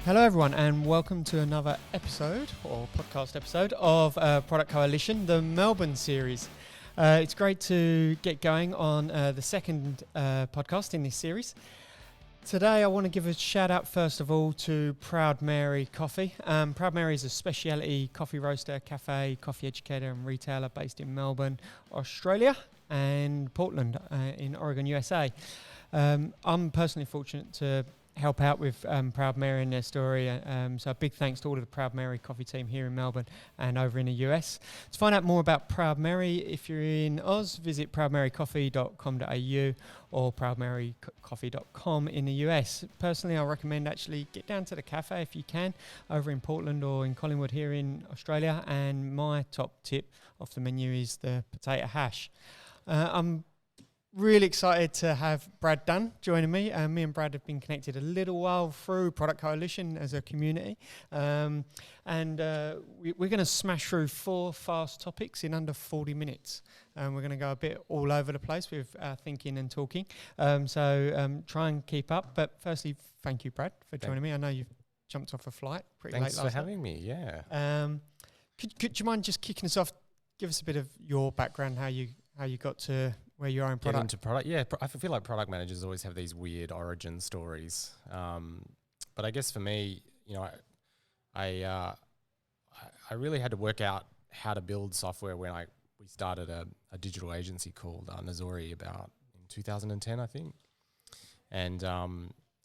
Hello everyone and welcome to another episode or podcast episode of Product Coalition, the Melbourne Series. It's great to get going on the second podcast in this series. Today I want to give a shout out first of all to Proud Mary Coffee. Proud Mary is a specialty coffee roaster, cafe, coffee educator and retailer based in Melbourne, Australia and Portland in Oregon, USA. I'm personally fortunate to help out with Proud Mary and their story. So a big thanks to all of the Proud Mary coffee team here in Melbourne and over in the US. To find out more about Proud Mary, if you're in Oz, visit proudmarycoffee.com.au or proudmarycoffee.com in the US. Personally, I recommend actually get down to the cafe if you can, over in Portland or in Collingwood here in Australia. And my top tip off the menu is the potato hash. I'm really excited to have Brad Dunn joining me. Me and Brad have been connected a little while through Product Coalition as a community. We're going to smash through 4 fast topics in under 40 minutes. We're going to go a bit all over the place with our thinking and talking. Try and keep up. But firstly, thank you, Brad, for joining me. I know you've jumped off a flight pretty late last night. Thanks for having me, yeah. Could you mind just kicking us off? Give us a bit of your background, how you got to where you are in product. Get into product, yeah. I feel like product managers always have these weird origin stories. But I guess for me, you know, I really had to work out how to build software when we started a digital agency called Nazori about in 2010, I think. And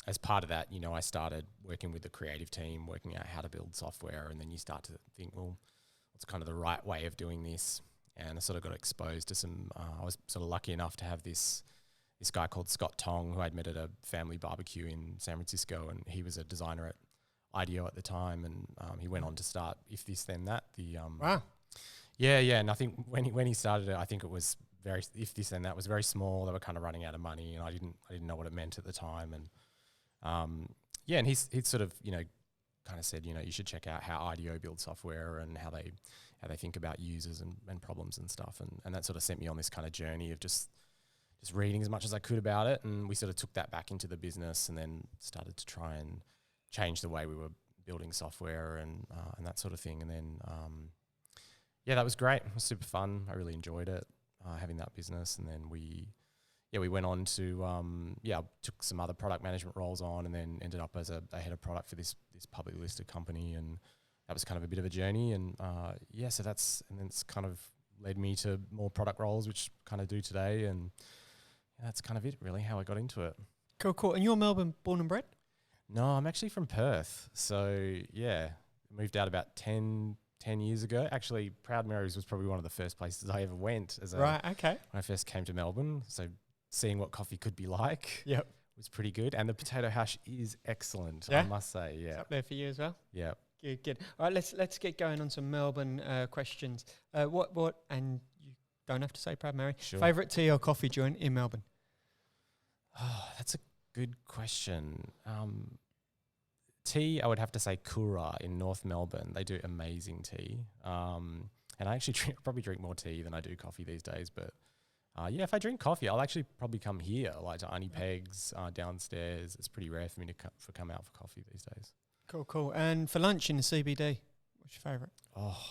as part of that, you know, I started working with the creative team, working out how to build software, and then you start to think, well, what's kind of the right way of doing this? And I sort of got exposed to some, I was sort of lucky enough to have this guy called Scott Tong, who I'd met at a family barbecue in San Francisco, and he was a designer at IDEO at the time, and he went on to start If This Then That. Wow. Yeah, and I think when he started it, I think it was If This Then That was very small. They were kind of running out of money, and I didn't know what it meant at the time, and and he'd sort of, you know, kind of said, you know, you should check out how IDEO builds software and how they think about users and problems and stuff. And that sort of sent me on this kind of journey of just reading as much as I could about it. And we sort of took that back into the business and then started to try and change the way we were building software and that sort of thing. And then, that was great. It was super fun. I really enjoyed it, having that business. And then we went on to, took some other product management roles on and then ended up as a head of product for this publicly listed company. And that was kind of a bit of a journey. And so then it's kind of led me to more product roles, which kind of do today. And that's kind of it, really, how I got into it. Cool. And you're Melbourne born and bred? No, I'm actually from Perth. So, yeah, moved out about 10 years ago. Actually, Proud Mary's was probably one of the first places I ever went when I first came to Melbourne. So seeing what coffee could be like was pretty good. And the potato hash is excellent, I must say. Yeah, it's up there for you as well? Yeah. Good. All right, let's get going on some Melbourne questions. What and you don't have to say Proud Mary. Sure. Favourite tea or coffee joint in Melbourne? Oh, that's a good question. Tea, I would have to say Kura in North Melbourne. They do amazing tea. And I actually probably drink more tea than I do coffee these days. But if I drink coffee, I'll actually probably come here, like to Auntie Peg's downstairs. It's pretty rare for me to come out for coffee these days. Cool. And for lunch in the CBD, what's your favourite? Oh,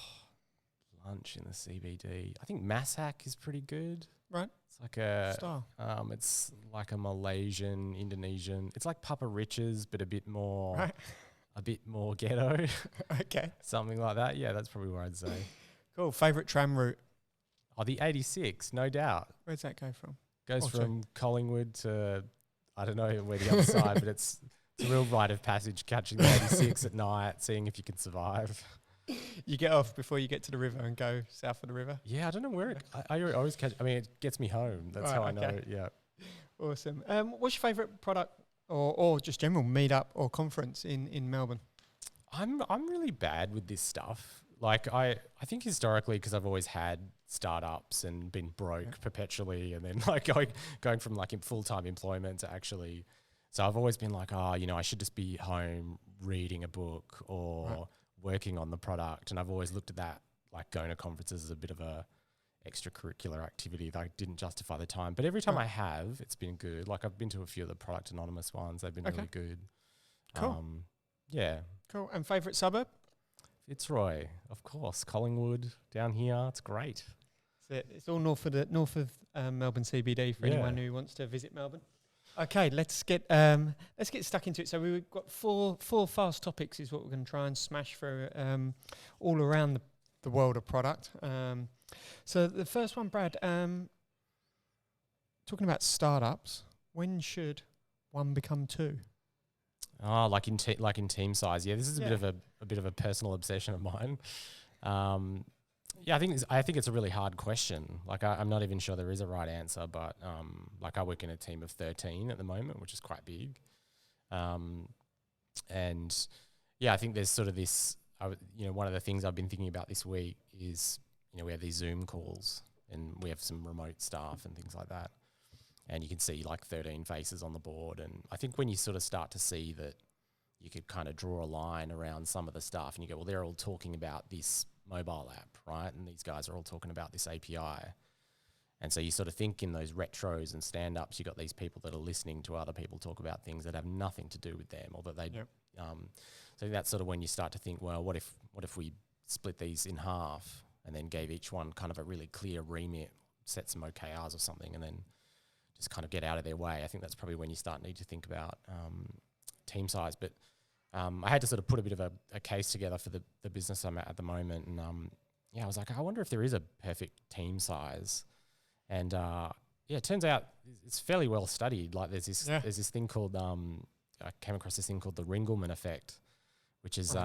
lunch in the CBD. I think Masak is pretty good. Right. It's like a style. It's like a Malaysian, Indonesian. It's like Papa Rich's, but a bit more ghetto. Okay. Something like that. Yeah, that's probably where I'd say. Cool. Favourite tram route? Oh, the 86, no doubt. Where's that go from? Goes from Collingwood to, I don't know where the other side, but it's a real rite of passage, catching the 86 at night, seeing if you can survive. You get off before you get to the river and go south of the river? Yeah, I don't know where I always catch. I mean, it gets me home. That's how I know it. Yeah. Awesome. What's your favourite product or just general meetup or conference in Melbourne? I'm really bad with this stuff. Like I think historically, because I've always had startups and been broke perpetually, and then like going from like in full-time employment to actually. So I've always been like, I should just be home reading a book or working on the product. And I've always looked at that, like going to conferences as a bit of a extracurricular activity that didn't justify the time. But every time I have, it's been good. Like I've been to a few of the Product Anonymous ones. They've been really good. Cool. Yeah. Cool. And favourite suburb? Fitzroy, of course. Collingwood down here. It's great. It's all north of Melbourne CBD for anyone who wants to visit Melbourne. Okay, let's get stuck into it. So we've got four fast topics is what we're going to try and smash through all around the world of product. So the first one, Brad, talking about startups, when should one become two? Oh, like in team size. Yeah, this is a bit of a personal obsession of mine. I think it's a really hard question. Like I'm not even sure there is a right answer, but like I work in a team of 13 at the moment, which is quite big. And yeah, I think there's sort of this. One of the things I've been thinking about this week is we have these Zoom calls and we have some remote staff and things like that. And you can see like 13 faces on the board. And I think when you sort of start to see that you could kind of draw a line around some of the stuff and you go, well, they're all talking about this mobile app, right? And these guys are all talking about this API. And so you sort of think in those retros and stand-ups, you got these people that are listening to other people talk about things that have nothing to do with them or that they so that's sort of when you start to think, well, what if we split these in half and then gave each one kind of a really clear remit, set some OKRs or something, and then just kind of get out of their way. I think that's probably when you need to think about team size. But I had to sort of put a bit of a case together for the business I'm at the moment. And I was like, I wonder if there is a perfect team size. And it turns out it's fairly well studied. Like there's this thing called, I came across this thing called the Ringelmann effect, which is,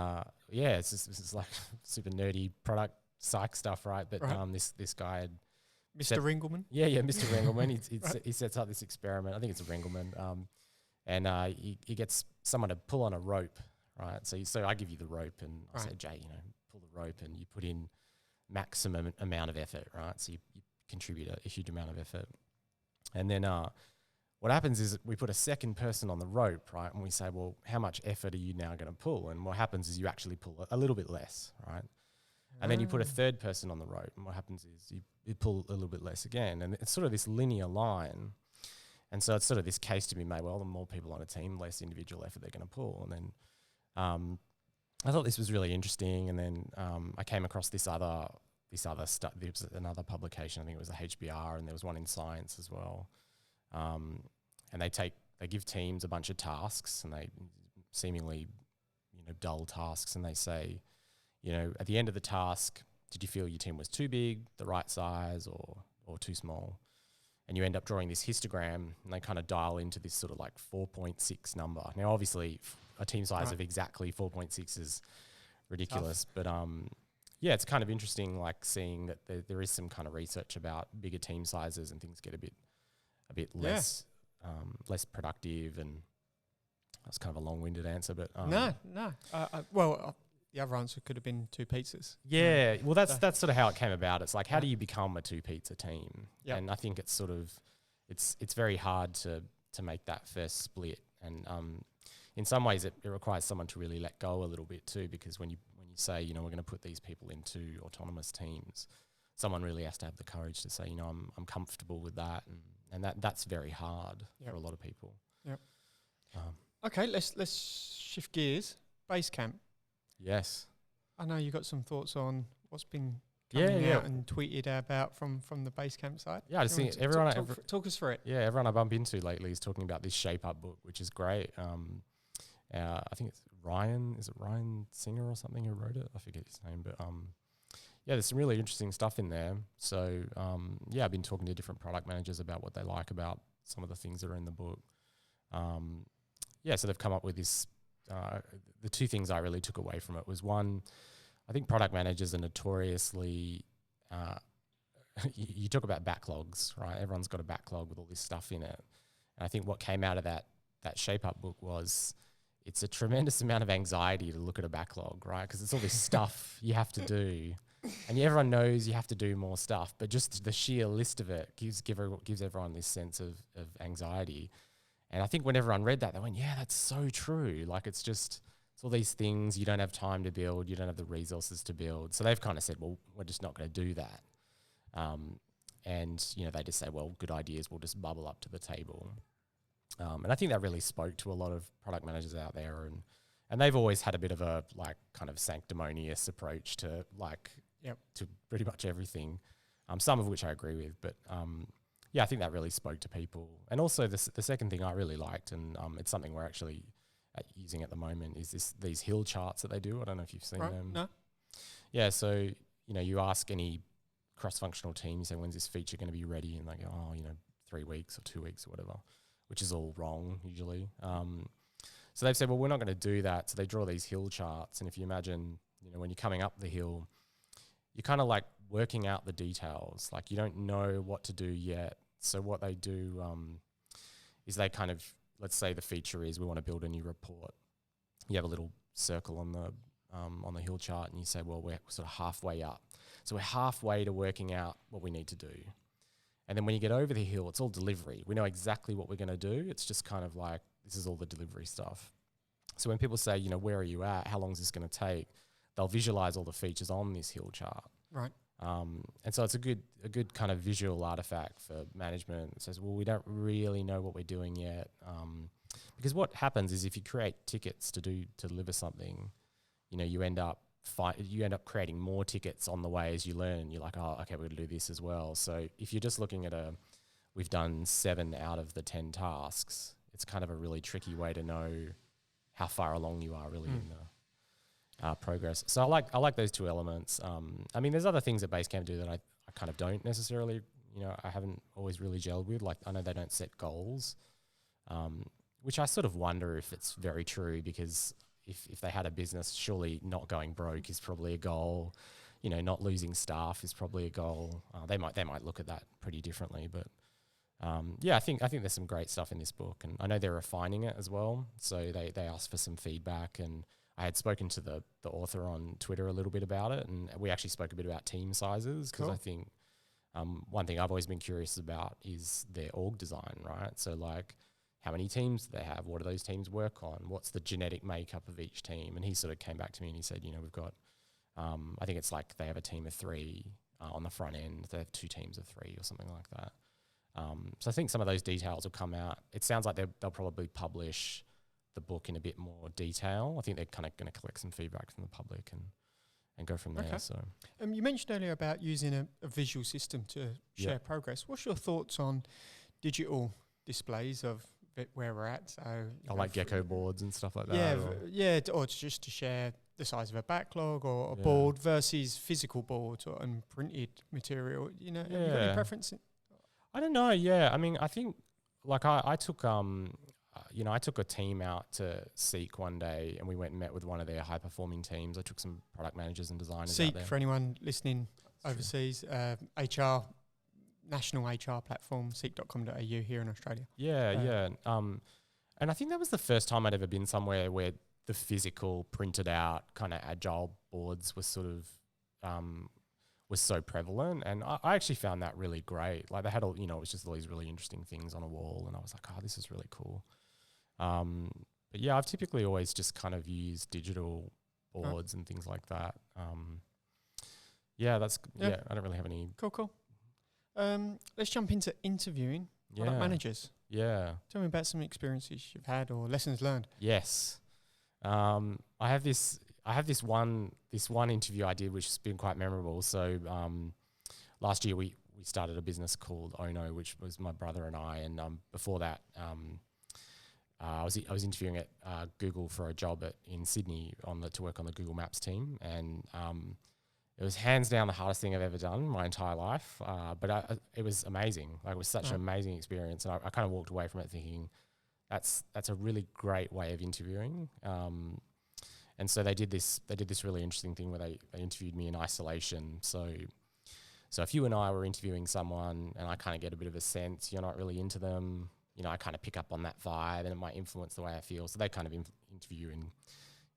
it's like super nerdy product psych stuff, right? But this guy had, Mr. Ringelmann? Yeah, Mr. Ringelmann. He sets up this experiment. I think it's a Ringelmann. And he gets someone to pull on a rope, right? So I give you the rope and I say, Jay, pull the rope and you put in maximum amount of effort, right? So you contribute a huge amount of effort. And then what happens is we put a second person on the rope, right? And we say, well, how much effort are you now going to pull? And what happens is you actually pull a little bit less, right? And then you put a third person on the rope, and what happens is you pull a little bit less again. And it's sort of this linear line. And so it's sort of this case to be made, well, the more people on a team, less individual effort they're going to pull. And then I thought this was really interesting. And then I came across this other stuff. There was another publication, I think it was the HBR, and there was one in Science as well. And they give teams a bunch of tasks, and they seemingly, dull tasks, and they say, at the end of the task, did you feel your team was too big, the right size, or too small? And you end up drawing this histogram, and they kind of dial into this sort of like 4.6 number. Now, obviously, a team size of exactly 4.6 is ridiculous, but it's kind of interesting, like seeing that there is some kind of research about bigger team sizes and things get a bit less less productive. And that's kind of a long-winded answer, but no. The other answer could have been 2 pizzas. Yeah, well, that's sort of how it came about. It's like, how do you become a 2-pizza team? Yep. And I think it's sort of, it's very hard to make that first split. And in some ways, it requires someone to really let go a little bit too, because when you say, we're going to put these people into autonomous teams, someone really has to have the courage to say, I'm comfortable with that, and that's very hard for a lot of people. Yep. Okay, let's shift gears. Basecamp. Yes. I know you got some thoughts on what's been coming out and tweeted about from the Basecamp side. Yeah, I just think talk us through it. Yeah, everyone I bump into lately is talking about this Shapeup book, which is great. I think it's Ryan. Is it Ryan Singer or something who wrote it? I forget his name, but there's some really interesting stuff in there. So I've been talking to different product managers about what they like about some of the things that are in the book. So they've come up with this. The 2 things I really took away from it was, one, I think product managers are notoriously, you talk about backlogs, right? Everyone's got a backlog with all this stuff in it. And I think what came out of that Shapeup book was, it's a tremendous amount of anxiety to look at a backlog, right? Because it's all this stuff you have to do. And everyone knows you have to do more stuff, but just the sheer list of it gives everyone this sense of anxiety. And I think when everyone read that, they went, yeah, that's so true. Like it's all these things you don't have time to build, you don't have the resources to build. So they've kind of said, well, we're just not going to do that. And they just say, well, good ideas will just bubble up to the table. And I think that really spoke to a lot of product managers out there. And they've always had a bit of a like kind of sanctimonious approach to like to pretty much everything. Some of which I agree with, but yeah, I think that really spoke to people. And also the second thing I really liked, and it's something we're actually using at the moment, is these hill charts that they do. I don't know if you've seen them. No. Yeah, so you ask any cross-functional team, you say, when's this feature going to be ready? And they go, 3 weeks or 2 weeks or whatever, which is all wrong usually. So they've said, well, we're not going to do that. So they draw these hill charts. And if you imagine, when you're coming up the hill, you're kind of like working out the details. Like you don't know what to do yet. So what they do is they kind of, let's say the feature is we want to build a new report. You have a little circle on the hill chart and you say, well, we're sort of halfway up. So we're halfway to working out what we need to do. And then when you get over the hill, it's all delivery. We know exactly what we're going to do. It's just kind of like, this is all the delivery stuff. So when people say, where are you at? How long is this going to take? They'll visualize all the features on this hill chart. Right. And so it's a good kind of visual artifact for management. It says, well, we don't really know what we're doing yet. Because what happens is if you create tickets to deliver something, you end up creating more tickets on the way as you learn. You're like, oh, okay, we're going to do this as well. So if you're just looking at we've done 7 out of the 10 tasks, it's kind of a really tricky way to know how far along you are really in the progress. So I like those two elements. I mean, there's other things that Basecamp do that I kind of don't necessarily, I haven't always really gelled with. Like I know they don't set goals, which I sort of wonder if it's very true, because if they had a business, surely not going broke is probably a goal. Not losing staff is probably a goal. They might look at that pretty differently, but I think there's some great stuff in this book, and I know they're refining it as well. So they asked for some feedback, and I had spoken to the author on Twitter a little bit about it, and we actually spoke a bit about team sizes, because I think one thing I've always been curious about is their org design, right? So like, how many teams do they have? What do those teams work on? What's the genetic makeup of each team? And he sort of came back to me and he said, we've got, I think it's like they have a team of 3 on the front end. They have 2 teams of 3 or something like that. So I think some of those details will come out. It sounds like they'll probably publish the book in a bit more detail. I think they're kind of going to collect some feedback from the public and go from there. Okay. So you mentioned earlier about using a visual system to share progress. What's your thoughts on digital displays of where we're at? So I like gecko boards and stuff like that. Yeah, or just to share the size of a backlog or a board versus physical boards and printed material. Have you got any preference? I don't know. Yeah, I mean, I think like I took I took a team out to Seek one day, and we went and met with one of their high performing teams. I took some product managers and designers Seek, out there. for anyone listening overseas, HR, national HR platform, seek.com.au here in Australia. Yeah. And I think that was the first time I'd ever been somewhere where the physical printed out kind of agile boards was sort of was so prevalent, and I actually found that really great. Like they had it was just all these really interesting things on a wall, and I was like, oh, this is really cool. But yeah, I've typically always just kind of used digital boards and things like that. I don't really have any. Cool. Let's jump into interviewing product managers. Yeah. Tell me about some experiences you've had or lessons learned. Yes. I have this one interview I did, which has been quite memorable. So last year we started a business called Ono, which was my brother and I. And before that, I was interviewing at Google for a job in Sydney to work on the Google Maps team, and it was hands down the hardest thing I've ever done in my entire life. But it was amazing. Like it was such an amazing experience, and I kind of walked away from it thinking, that's a really great way of interviewing. And so they did this really interesting thing where they interviewed me in isolation. So if you and I were interviewing someone and I kind of get a bit of a sense you're not really into them, I kind of pick up on that vibe and it might influence the way I feel. So they kind of interview you in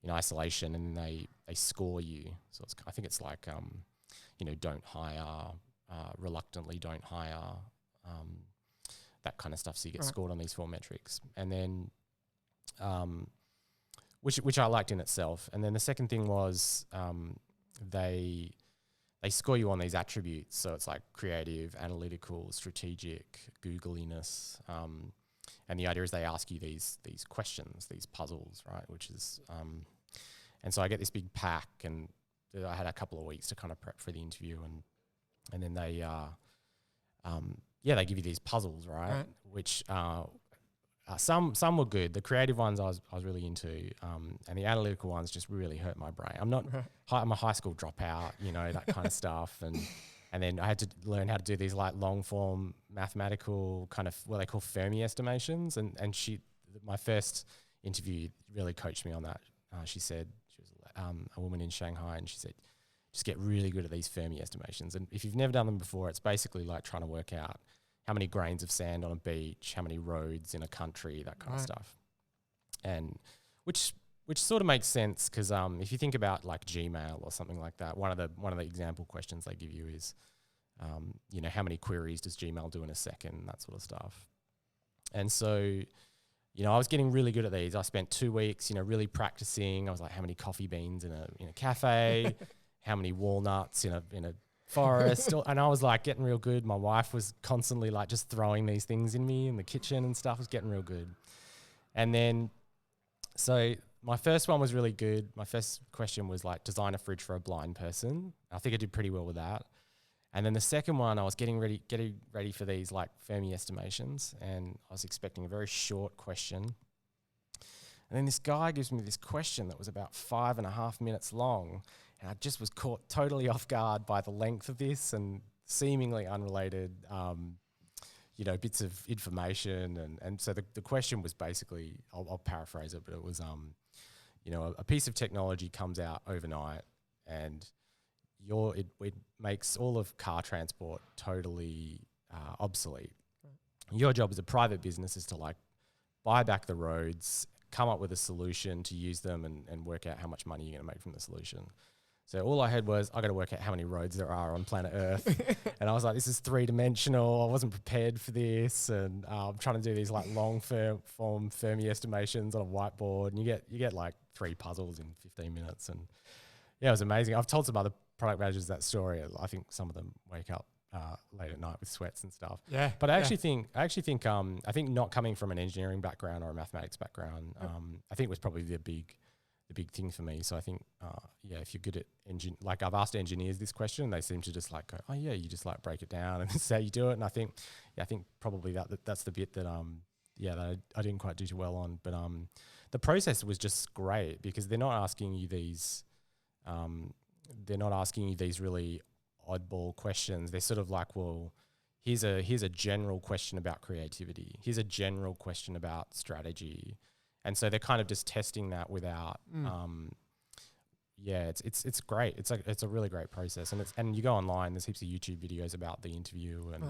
isolation, and then they score you. So I think it's like, don't hire, reluctantly don't hire, that kind of stuff. So you get scored on these 4 metrics. And then, which I liked in itself. And then the second thing was they score you on these attributes. So it's like creative, analytical, strategic, Googliness. And the idea is they ask you these questions, these puzzles, right? Which is, and so I get this big pack, and I had a couple of weeks to kind of prep for the interview, and then they, they give you these puzzles, right? Which some were good. The creative ones I was really into, and the analytical ones just really hurt my brain. I'm a high school dropout, that kind of stuff, and then I had to learn how to do these like long form mathematical kind of what they call Fermi estimations. And my first interview really coached me on that. She was a woman in Shanghai, and she said, just get really good at these Fermi estimations. And if you've never done them before, it's basically like trying to work out how many grains of sand on a beach, how many roads in a country, that kind of stuff. And which sort of makes sense because if you think about like Gmail or something like that, one of the example questions they give you is, how many queries does Gmail do in a second, that sort of stuff. And so, I was getting really good at these. I spent 2 weeks, really practicing. I was like, how many coffee beans in a cafe, how many walnuts in a forest, and I was like getting real good. My wife was constantly like just throwing these things in me in the kitchen and stuff. I was getting real good. And then, so my first one was really good. My first question was like design a fridge for a blind person. I think I did pretty well with that. And then the second one, I was getting ready for these like Fermi estimations, and I was expecting a very short question. And then this guy gives me this question that was about 5.5 minutes long, and I just was caught totally off guard by the length of this and seemingly unrelated, bits of information. And so the question was basically, I'll paraphrase it, but it was, a piece of technology comes out overnight, and it makes all of car transport totally obsolete. Your job as a private business is to like buy back the roads, come up with a solution to use them, and work out how much money you're going to make from the solution. So all I had was, I got to work out how many roads there are on planet Earth. And I was like, this is 3-dimensional. I wasn't prepared for this. And I'm trying to do these like long form Fermi estimations on a whiteboard. And you get like 3 puzzles in 15 minutes. And yeah, it was amazing. I've told some other product managers that story. I think some of them wake up late at night with sweats and stuff. Yeah. But I actually think not coming from an engineering background or a mathematics background, I think was probably the big thing for me. So I think, if you're good at like I've asked engineers this question, and they seem to just like go, oh yeah, you just like break it down and this is how you do it. And I think probably that's the bit that that I didn't quite do too well on. But the process was just great because they're not asking you these really oddball questions. They're sort of like, well, here's a general question about creativity. Here's a general question about strategy. And so they're kind of just testing that without, it's great. It's a really great process, and you go online. There's heaps of YouTube videos about the interview, and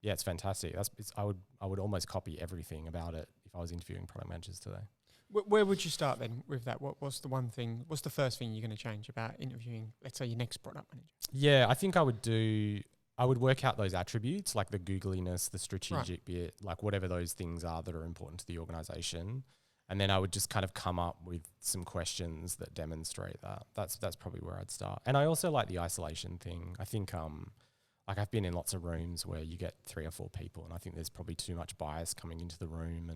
it's fantastic. I would almost copy everything about it if I was interviewing product managers today. Where would you start then with that? What's the first thing you're going to change about interviewing, let's say, your next product manager? Yeah, I think I would work out those attributes, like the googliness, the strategic bit, like whatever those things are that are important to the organization. And then I would just kind of come up with some questions that demonstrate that. That's probably where I'd start. And I also like the isolation thing. I think like I've been in lots of rooms where you get 3 or 4 people, and I think there's probably too much bias coming into the room.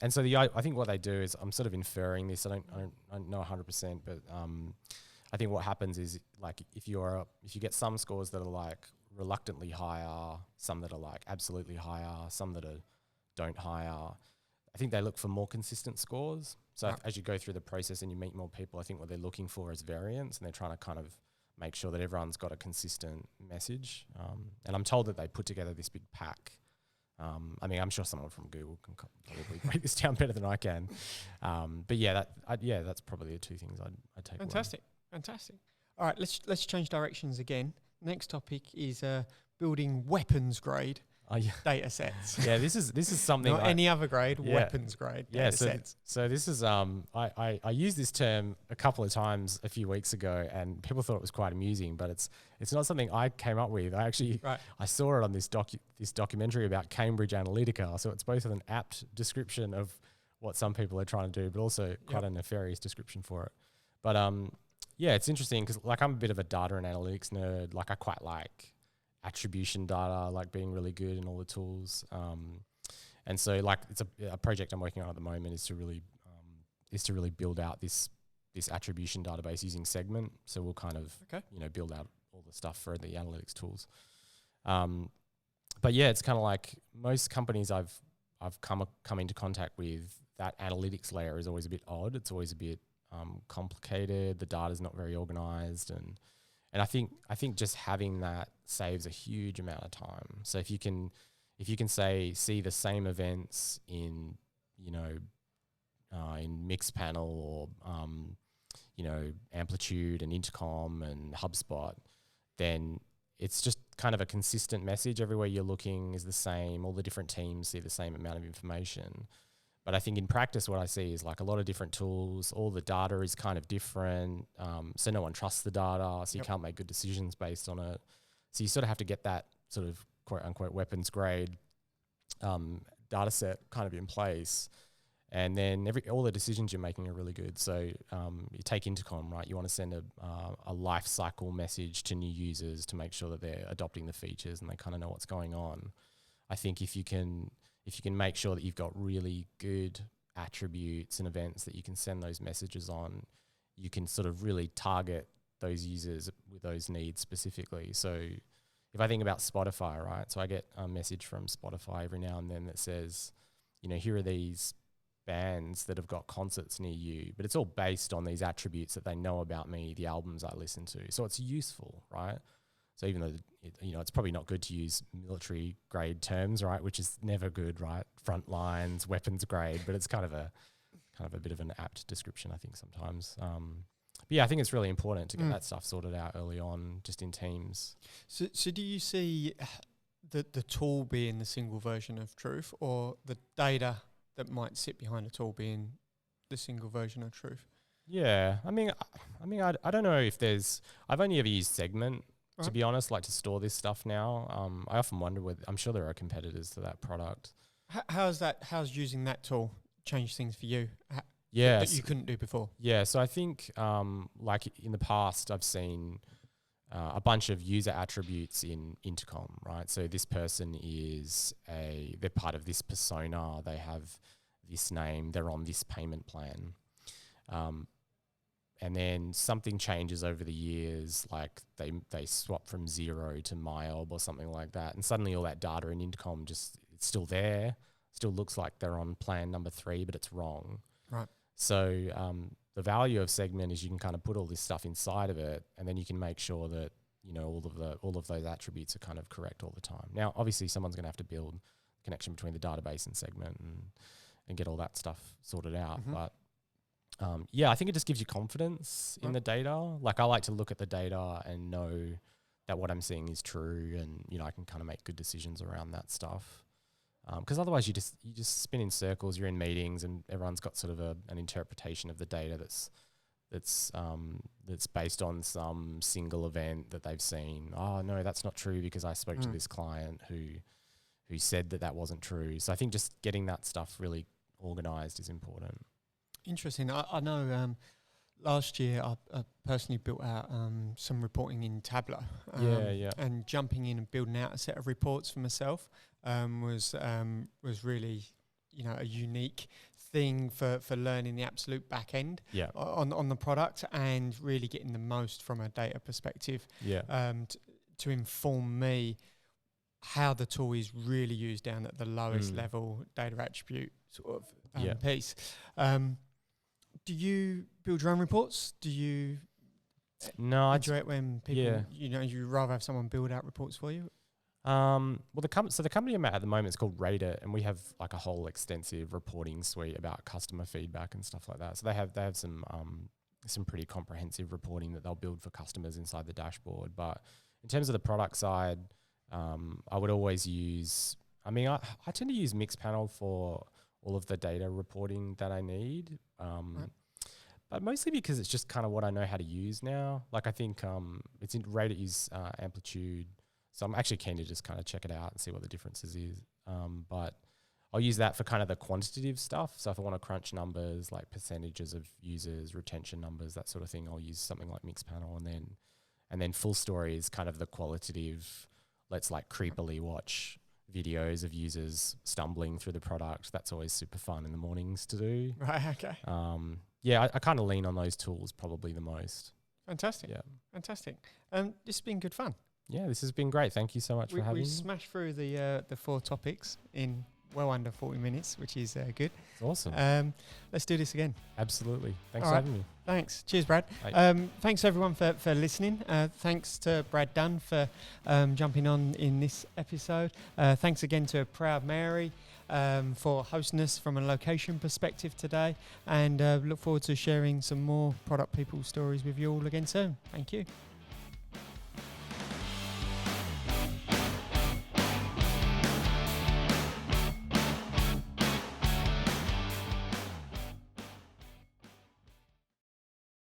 And so I think what they do is, I'm sort of inferring this. I don't know 100%, but I think what happens is, like, if you get some scores that are like reluctantly higher, some that are like absolutely higher, some that don't higher. I think they look for more consistent scores. So as you go through the process and you meet more people, I think what they're looking for is variance, and they're trying to kind of make sure that everyone's got a consistent message. And I'm told that they put together this big pack. I'm sure someone from Google can probably break this down better than I can. But that's probably the 2 things I'd take away. Fantastic. All right, let's change directions again. Next topic is building weapons grade data sets. Yeah, this is something not any other grade, weapons grade data sets. So this is I used this term a couple of times a few weeks ago, and people thought it was quite amusing, but it's not something I came up with. I saw it on this documentary about Cambridge Analytica. So it's both an apt description of what some people are trying to do, but also quite a nefarious description for it. But it's interesting because, like, I'm a bit of a data and analytics nerd. Like, I quite like attribution data, like being really good in all the tools. And so like it's a project I'm working on at the moment is to really build out this attribution database using Segment. So we'll kind of build out all the stuff for the analytics tools. But yeah, it's kind of like most companies I've come into contact with, that analytics layer is always a bit odd. It's always a bit complicated. The data's not very organized, and I think just having that saves a huge amount of time. So if you can see the same events in in Mixpanel or Amplitude and Intercom and HubSpot, then it's just kind of a consistent message. Everywhere you're looking is the same. All the different teams see the same amount of information. But I think in practice, what I see is like a lot of different tools. All the data is kind of different. So no one trusts the data. So you can't make good decisions based on it. So you sort of have to get that sort of quote unquote weapons grade data set kind of in place. And then all the decisions you're making are really good. So you take Intercom, right? You want to send a life cycle message to new users to make sure that they're adopting the features and they kind of know what's going on. I think if you can make sure that you've got really good attributes and events that you can send those messages on, you can sort of really target those users with those needs specifically. So if I think about Spotify, right? So I get a message from Spotify every now and then that says, here are these bands that have got concerts near you, but it's all based on these attributes that they know about me, the albums I listen to. So it's useful, right? So even though it's probably not good to use military grade terms, right, which is never good, right? Front lines, weapons grade, but it's kind of a bit of an apt description, I think sometimes. But yeah, I think it's really important to get that stuff sorted out early on, just in teams. So do you see the tool being the single version of truth, or the data that might sit behind a tool being the single version of truth? Yeah, I mean, I don't know if there's. I've only ever used Segment, to be honest, like to store this stuff now. I often wonder whether, I'm sure there are competitors to that product. How's using that tool changed things for you? That you couldn't do before. Yeah, so I think like in the past, I've seen a bunch of user attributes in Intercom, right? So this person they're part of this persona, they have this name, they're on this payment plan. And then something changes over the years, like they swap from 0 to MyOb or something like that. And suddenly all that data in Intercom it's still there, still looks like they're on plan number 3, but it's wrong. Right. So the value of Segment is you can kind of put all this stuff inside of it, and then you can make sure that all of those attributes are kind of correct all the time. Now, obviously, someone's going to have to build a connection between the database and Segment and get all that stuff sorted out. Mm-hmm. But I think it just gives you confidence in the data. Like I like to look at the data and know that what I'm seeing is true, and I can kind of make good decisions around that stuff. Because otherwise you just spin in circles. You're in meetings and everyone's got sort of an interpretation of the data that's based on some single event that they've seen. Oh no, that's not true because I spoke to this client who said that wasn't true. So I think just getting that stuff really organized is important. Interesting. I know last year I personally built out some reporting in Tableau. And jumping in and building out a set of reports for myself was really, a unique thing for learning the absolute back end on the product and really getting the most from a data perspective to inform me how the tool is really used down at the lowest level data attribute sort of piece. Do you build your own reports? Do you enjoy it when people, you rather have someone build out reports for you? Well, the company I'm at the moment is called Rate-It, and we have like a whole extensive reporting suite about customer feedback and stuff like that. So they have some pretty comprehensive reporting that they'll build for customers inside the dashboard. But in terms of the product side, I would always use. I mean, I tend to use Mixpanel for all of the data reporting that I need. But mostly because it's just kind of what I know how to use now. Like I think it's in Rate-It use Amplitude. So I'm actually keen to just kind of check it out and see what the differences is. But I'll use that for kind of the quantitative stuff. So if I want to crunch numbers like percentages of users, retention numbers, that sort of thing, I'll use something like Mixpanel. And then Full Story is kind of the qualitative, let's like creepily watch videos of users stumbling through the product. That's always super fun in the mornings to do. Right. Okay. I kind of lean on those tools probably the most. Fantastic. Yeah. Fantastic. This has been good fun. Yeah, this has been great. Thank you so much for having We me. smashed through the 4 topics in well under 40 minutes, which is good. It's awesome. Let's do this again. Absolutely. Thanks All for right. having me. Thanks. Cheers, Brad. Bye. Thanks everyone for listening. Thanks to Brad Dunn for jumping on in this episode. Thanks again to Proud Mary for hosting us from a location perspective today, and look forward to sharing some more product people stories with you all again soon. Thank you.